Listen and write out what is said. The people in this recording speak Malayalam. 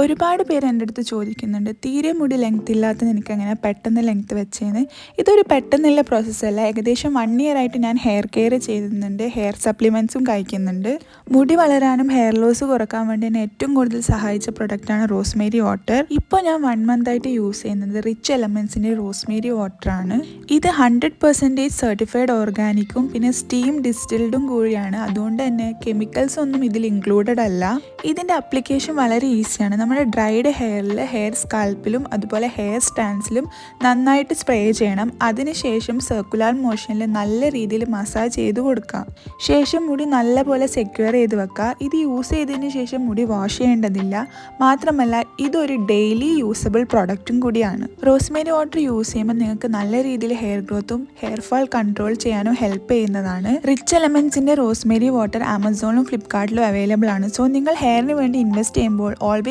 ഒരുപാട് പേര് എൻ്റെ അടുത്ത് ചോദിക്കുന്നുണ്ട്, തീരെ മുടി ലെങ്ത് ഇല്ലാത്തത് എനിക്കങ്ങനെ പെട്ടെന്ന് ലെങ്ത് വെച്ചേന്ന്. ഇതൊരു പെട്ടെന്നുള്ള പ്രോസസ്സല്ല. ഏകദേശം 1 ഇയർ ആയിട്ട് ഞാൻ ഹെയർ കെയർ ചെയ്യുന്നുണ്ട്, ഹെയർ സപ്ലിമെൻറ്റ്സും കഴിക്കുന്നുണ്ട്. മുടി വളരാനും ഹെയർ ലോസ് കുറക്കാൻ വേണ്ടി എന്നെ ഏറ്റവും കൂടുതൽ സഹായിച്ച പ്രൊഡക്റ്റാണ് റോസ്മേരി വാട്ടർ. ഇപ്പോൾ ഞാൻ 1 മന്ത് ആയിട്ട് യൂസ് ചെയ്യുന്നത് റിച്ച് എലമെൻസിൻ്റെ റോസ്മേരി വാട്ടറാണ്. ഇത് 100% സർട്ടിഫൈഡ് ഓർഗാനിക്കും പിന്നെ സ്റ്റീം ഡിസ്റ്റിൽഡും കൂടിയാണ്. അതുകൊണ്ട് തന്നെ കെമിക്കൽസ് ഒന്നും ഇതിൽ ഇൻക്ലൂഡഡ് അല്ല. ഇതിൻ്റെ അപ്ലിക്കേഷൻ വളരെ ഈസിയാണ്. നമ്മുടെ ഡ്രൈഡ് ഹെയറിൽ, ഹെയർ സ്കാൽപ്പിലും അതുപോലെ ഹെയർ സ്റ്റാൻഡ്സിലും നന്നായിട്ട് സ്പ്രേ ചെയ്യണം. അതിനുശേഷം സർക്കുലർ മോഷനിൽ നല്ല രീതിയിൽ മസാജ് ചെയ്ത് കൊടുക്കാം. ശേഷം മുടി നല്ലപോലെ സെക്യൂർ ചെയ്ത് വെക്കുക. ഇത് യൂസ് ചെയ്തതിന് ശേഷം മുടി വാഷ് ചെയ്യേണ്ടതില്ല. മാത്രമല്ല ഇതൊരു ഡെയിലി യൂസബിൾ പ്രൊഡക്റ്റും കൂടിയാണ്. റോസ്മേരി വാട്ടർ യൂസ് ചെയ്യുമ്പോൾ നിങ്ങൾക്ക് നല്ല രീതിയിൽ ഹെയർ ഗ്രോത്തും ഹെയർ ഫാൾ കൺട്രോൾ ചെയ്യാനും ഹെൽപ്പ് ചെയ്യുന്നതാണ്. റിച്ച് എലമെൻസിൻ്റെ റോസ്മേരി വാട്ടർ ആമസോണിലും ഫ്ലിപ്കാർട്ടിലും അവൈലബിൾ ആണ്. സോ നിങ്ങൾ ഹെയറിന് വേണ്ടി ഇൻവെസ്റ്റ് ചെയ്യുമ്പോൾ ഓൾവേസ്